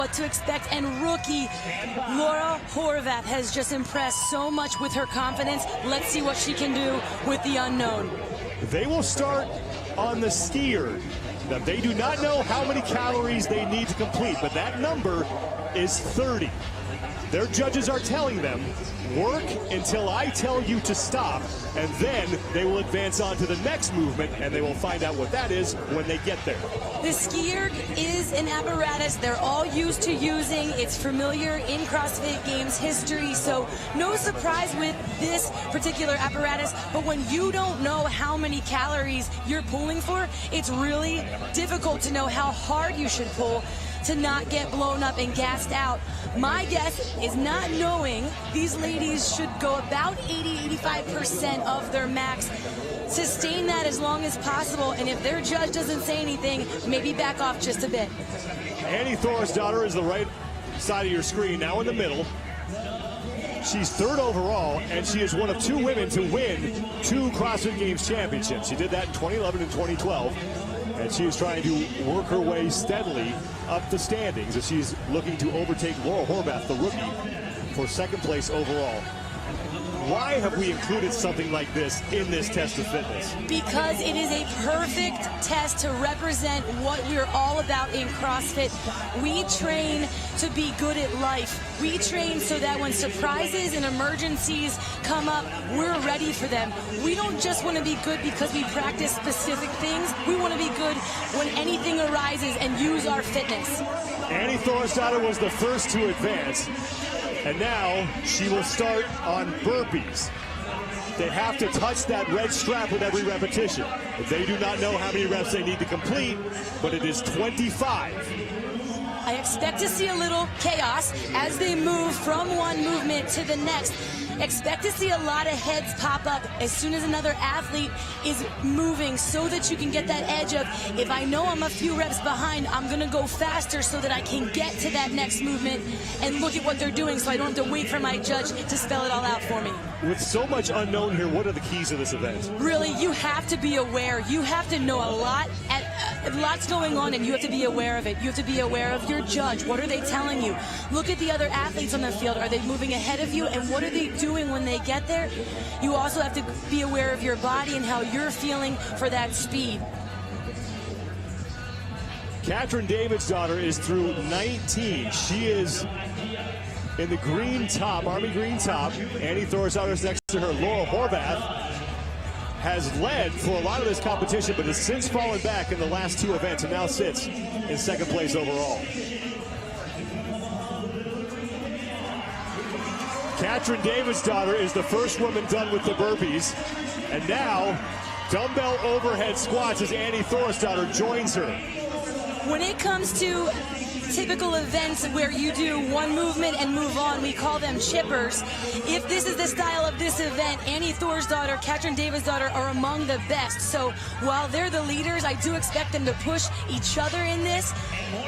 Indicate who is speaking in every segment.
Speaker 1: What to expect, and rookie Laura Horvath has just impressed so much with her confidence. Let's see what she can do with the unknown.
Speaker 2: They will start on the SkiErg. Now, they do not know how many calories they need to complete, but that number is 30. Their judges are telling them, work until I tell you to stop, and then they will advance on to the next movement, and they will find out what that is when they get there.
Speaker 1: The SkiErg is an apparatus they're all used to using. It's familiar in CrossFit Games history, so no surprise with this particular apparatus. But when you don't know how many calories you're pulling for, it's really difficult to know how hard you should pull to not get blown up and gassed out. My guess is, not knowing, these ladies should go about 80–85% of their max. Sustain that as long as possible, and if their judge doesn't say anything, maybe back off just a bit.
Speaker 2: Annie Davidsdottir is the right side of your screen, now in the middle. She's third overall, and she is one of two women to win 2 CrossFit Games championships. She did that in 2011 and 2012. And she is trying to work her way steadily up the standings as she's looking to overtake Laura Horvath, the rookie, for second place overall. Why have we included something like this in this test of fitness?
Speaker 1: Because it is a perfect test to represent what we're all about in CrossFit. We train to be good at life. We train so that when surprises and emergencies come up, we're ready for them. We don't just want to be good because we practice specific things. We want to be good when anything arises and use our fitness.
Speaker 2: Annie Davidsdottir was the first to advance. And now she will start on burpees. They have to touch that red strap with every repetition. They do not know how many reps they need to complete, but it is 25.
Speaker 1: I expect to see a little chaos as they move from one movement to the next. Expect to see a lot of heads pop up as soon as another athlete is moving, so that you can get that edge of, if I know I'm a few reps behind, I'm going to go faster so that I can get to that next movement and look at what they're doing, so I don't have to wait for my judge to spell it all out for me.
Speaker 2: With so much unknown here, what are the keys of this event?
Speaker 1: Really, you have to be aware. You have to know a lot. Lots going on, and you have to be aware of it. You have to be aware of your judge. What are they telling you? Look at the other athletes on the field. Are they moving ahead of you, and what are they doing when they get there? You also have to be aware of your body and how you're feeling for that speed.
Speaker 2: Davidsdottir is through 19. She is in the green top, army green top. Annie Davidsdottir is next to her. Laura Horvath has led for a lot of this competition, but has since fallen back in the last 2 events and now sits in second place overall. Davidsdottir is the first woman done with the burpees, and now dumbbell overhead squats as Annie Davidsdottir joins her.
Speaker 1: When it comes to typical events where you do one movement and move on, we call them chippers. If this is the style of this event, Annie Davidsdottir, Davidsdottir are among the best. So while they're the leaders, I do expect them to push each other in this.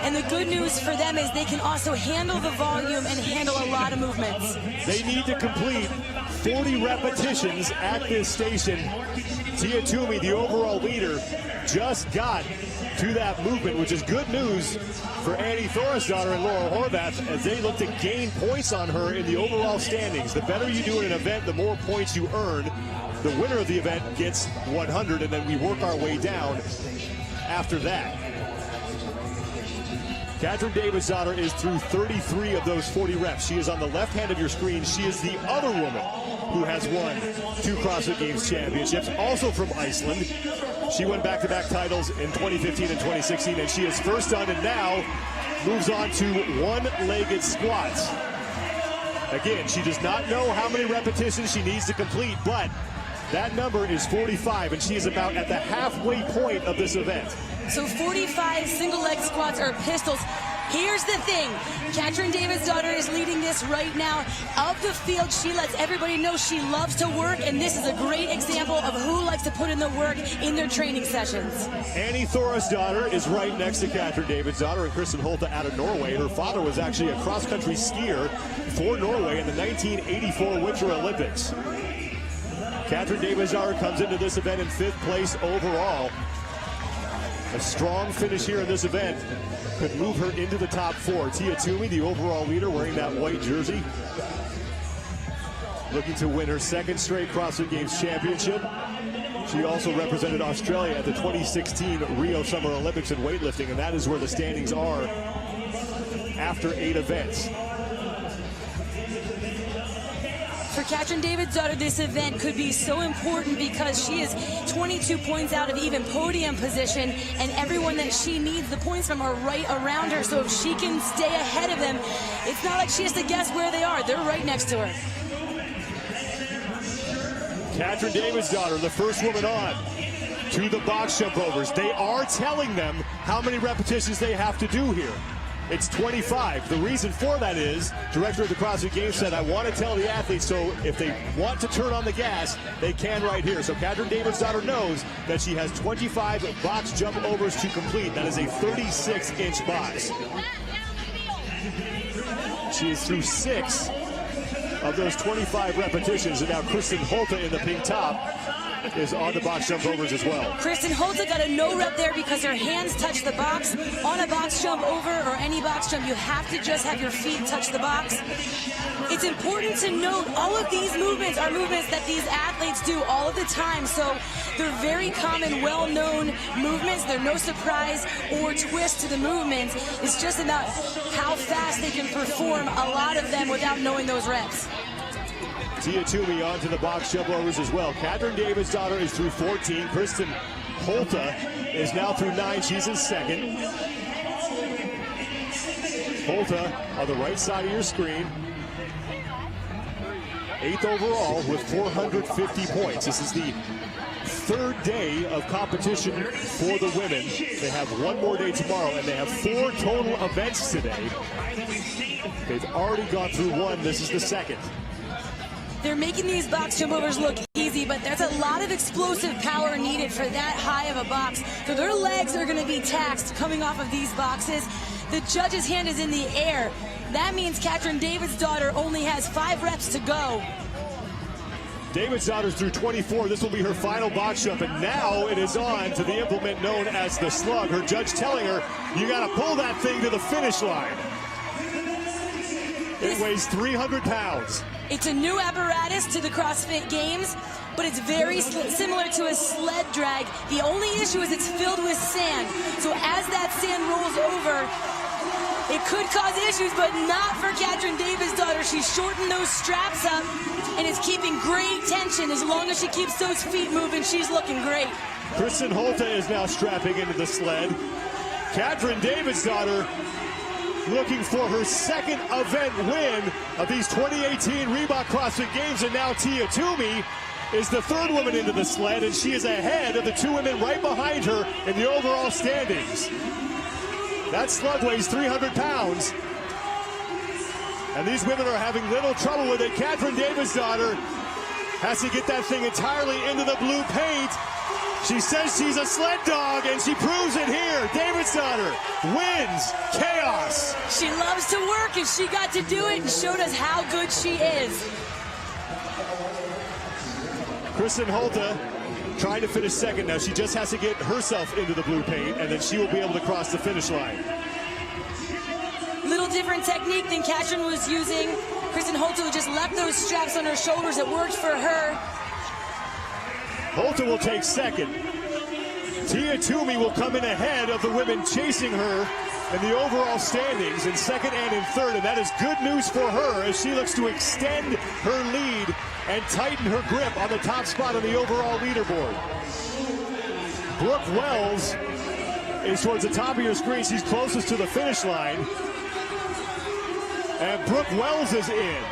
Speaker 1: And the good news for them is they can also handle the volume and handle a lot of movements.
Speaker 2: They need to complete 40 repetitions at this station. Toomey, the overall leader, just got to that movement, which is good news for Annie Davidsdottir and Laura Horvath as they look to gain points on her in the overall standings. The better you do in an event, the more points you earn. The winner of the event gets 100, and then we work our way down after that. Davidsdottir is through 33 of those 40 reps. She is on the left hand of your screen. She is the other woman who has won 2 CrossFit Games championships, also from Iceland. She won back-to-back titles in 2015 and 2016, and she is first done and now moves on to one-legged squats. Again, she does not know how many repetitions she needs to complete, but that number is 45, and she is about at the halfway point of this event.
Speaker 1: So 45 single-leg squats or pistols. Here's the thing, Davidsdottir is leading this right now. Of the field, she lets everybody know she loves to work, and this is a great example of who likes to put in the work in their training sessions.
Speaker 2: Annie Davidsdottir is right next to Davidsdottir, and Kristin Holte out of Norway. Her father was actually a cross-country skier for Norway in the 1984 Winter Olympics. Davidsdottir comes into this event in 5th place overall. A strong finish here in this event could move her into the top 4. Tia Toomey, the overall leader, wearing that white jersey, looking to win her second straight CrossFit Games championship. She also represented Australia at the 2016 Rio Summer Olympics in weightlifting, and that is where the standings are after 8 events.
Speaker 1: For Katrin Davidsdottir, this event could be so important because she is 22 points out of even podium position, and everyone that she needs the points from are right around her. So if she can stay ahead of them, it's not like she has to guess where they are. They're right next to her.
Speaker 2: Katrin Davidsdottir, the first woman on to the box jump overs. They are telling them how many repetitions they have to do here. It's 25. The reason for that is, director of the CrossFit Games said, I want to tell the athletes, so if they want to turn on the gas, they can right here. So Katrin Davidsdottir knows that she has 25 box jump overs to complete. That is a 36-inch box. She is through 6 of those 25 repetitions, and now Kristen Holta in the pink top is on the box jump overs as well.
Speaker 1: Kristen Holta got a no rep there because her hands touch the box. On a box jump over or any box jump, you have to just have your feet touch the box. It's important to note all of these movements are movements that these athletes do all of the time, so they're very common, well-known movements. They're no surprise or twist to the movements. It's just about how fast they can perform a lot of them without knowing those reps.
Speaker 2: Tia Toomey onto the box jump overs as well. Katrin Davidsdottir is through 14. Kristen Holta is now through 9. She's in second. Holta on the right side of your screen. 8th overall with 450 points. This is the 3rd day of competition for the women. They have one more day tomorrow, and they have 4 total events today. They've already gone through one. This is the 2nd.
Speaker 1: They're making these box jump overs look easy, but there's a lot of explosive power needed for that high of a box. So their legs are going to be taxed coming off of these boxes. The judge's hand is in the air. That means Katrin Davidsdottir only has 5 reps to go.
Speaker 2: Davidsdottir's through 24. This will be her final box jump, and now it is on to the implement known as the slug. Her judge telling her, you got to pull that thing to the finish line. It weighs 300 pounds.
Speaker 1: It's a new apparatus to the CrossFit Games, but it's very similar to a sled drag. The only issue is it's filled with sand. So as that sand rolls over, it could cause issues, but not for Katrin Davidsdottir. She's shortened those straps up, and it's keeping great tension. As long as she keeps those feet moving, she's looking great.
Speaker 2: Kristen Holta is now strapping into the sled. Katrin Davidsdottir looking for her 2nd event win of these 2018 Reebok CrossFit Games, and now Tia Toomey is the 3rd woman into the sled, and she is ahead of the 2 women right behind her in the overall standings. That slug weighs 300 pounds, and these women are having little trouble with it. Katrin Davidsdottir has to get that thing entirely into the blue paint. She says she's a sled dog, and she proves it here. Davidsdottir wins chaos.
Speaker 1: She loves to work, and she got to do it and showed us how good she is.
Speaker 2: Kristen Holta trying to finish 2nd now. She just has to get herself into the blue paint, and then she will be able to cross the finish line.
Speaker 1: Little different technique than Katrin was using. Kristen Holta just left those straps on her shoulders. It worked for her.
Speaker 2: Holta will take 2nd. Tia Toomey will come in ahead of the women chasing her in the overall standings in 2nd and in 3rd, and that is good news for her as she looks to extend her lead and tighten her grip on the top spot on the overall leaderboard. Brooke Wells is towards the top of your screen. She's closest to the finish line. And Brooke Wells is in.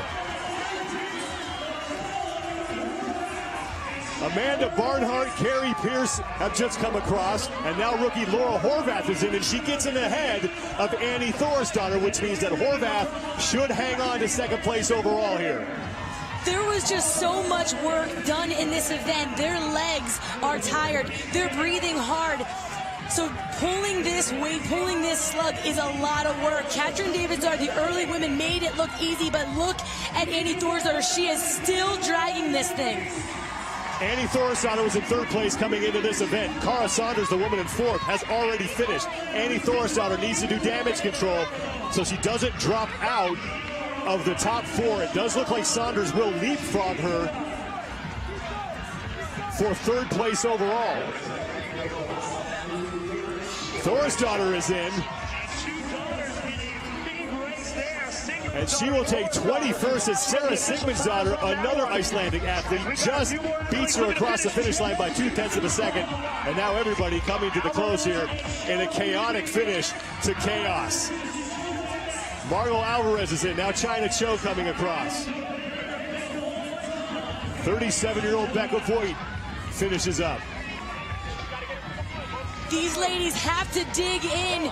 Speaker 2: Amanda Barnhart, Carrie Pierce have just come across, and now rookie Laura Horvath is in, and she gets in ahead of Annie Thorisdottir, which means that Horvath should hang on to 2nd place overall here.
Speaker 1: There was just so much work done in this event. Their legs are tired. They're breathing hard. So pulling this weight, pulling this slug is a lot of work. Katrin Davidsdottir, the early women, made it look easy, but look at Annie Thorisdottir. She is still dragging this thing.
Speaker 2: Annie Thorisdottir was in third place coming into this event. Cara Saunders, the woman in fourth, has already finished. Annie Thorisdottir needs to do damage control so she doesn't drop out of the top four. It does look like Saunders will leapfrog her for third place overall. Thorisdottir is in. And she will take 21st as Sarah Sigmundsdottir, another Icelandic athlete, just beats her across the finish line by 0.2 of a second. And now everybody coming to the close here in a chaotic finish to chaos. Margot Alvarez is in. Now China Cho coming across. 37-year-old Becca Voigt finishes up.
Speaker 1: These ladies have to dig in.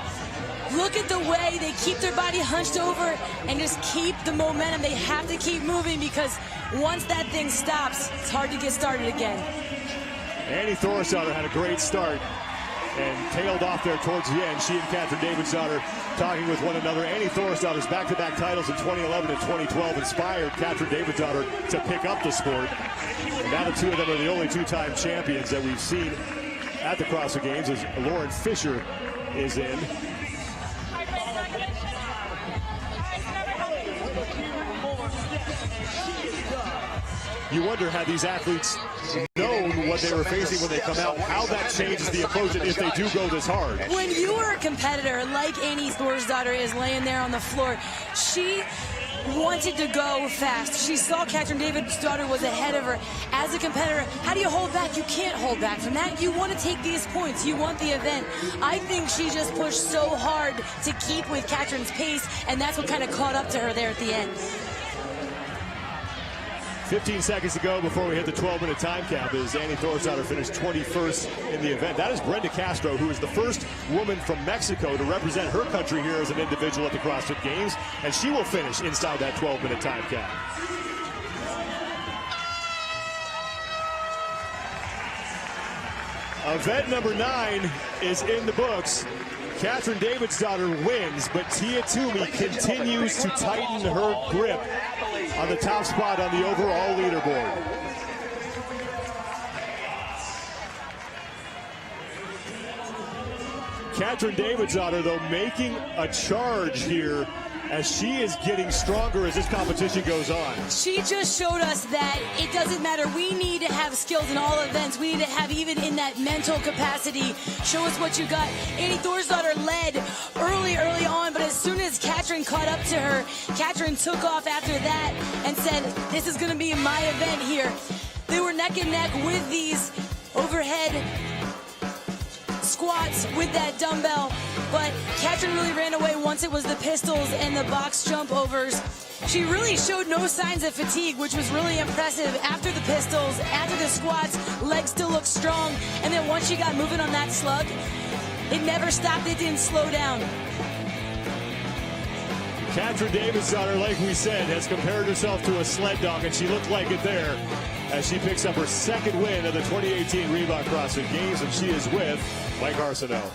Speaker 1: Look at the way they keep their body hunched over and just keep the momentum. They have to keep moving because once that thing stops, it's hard to get started again.
Speaker 2: Annie Thorisdottir had a great start and tailed off there towards the end. She and Catherine Davidsdottir talking with one another. Annie Thorisdottir's back-to-back titles in 2011 and 2012 inspired Catherine Davidsdottir to pick up the sport. And now the two of them are the only two-time champions that we've seen at the CrossFit Games as Lauren Fisher is in. You wonder, had these athletes known what they were facing when they come out, how that changes the approach if they do go this hard.
Speaker 1: When you are a competitor like Annie Thorisdottir is laying there on the floor, she wanted to go fast. She saw Catherine Davidsdottir was ahead of her. As a competitor, how do you hold back? You can't hold back from that. You want to take these points. You want the event. I think she just pushed so hard to keep with Catherine's pace, and that's what kind of caught up to her there at the end.
Speaker 2: 15 seconds to go before we hit the 12-minute time cap as Annie Thorisdottir finished 21st in the event. That is Brenda Castro, who is the first woman from Mexico to represent her country here as an individual at the CrossFit Games, and she will finish inside that 12-minute time cap. Event number 9 is in the books. Catherine Davidsdottir wins, but Tia Toomey continues to tighten her grip on the top spot on the overall leaderboard. Catherine Davidsdottir, though, making a charge here as she is getting stronger as this competition goes on.
Speaker 1: She just showed us that it doesn't matter. We need to have skills in all events. We need to have, even in that mental capacity, show us what you got. Annie Thorisdottir led early on, but as soon as Catherine caught up to her, Catherine took off after that and said, this is going to be my event here. They were neck and neck with these overhead squats with that dumbbell, but Catherine really ran away once it was the pistols and the box jump overs. She really showed no signs of fatigue, which was really impressive. After the pistols, after the squats, legs still looked strong, and then once she got moving on that slug, it never stopped, it didn't slow down.
Speaker 2: Catherine Davidsdottir, like we said, has compared herself to a sled dog, and she looked like it there as she picks up her second win of the 2018 Reebok CrossFit Games, and she is with Mike Arsenault.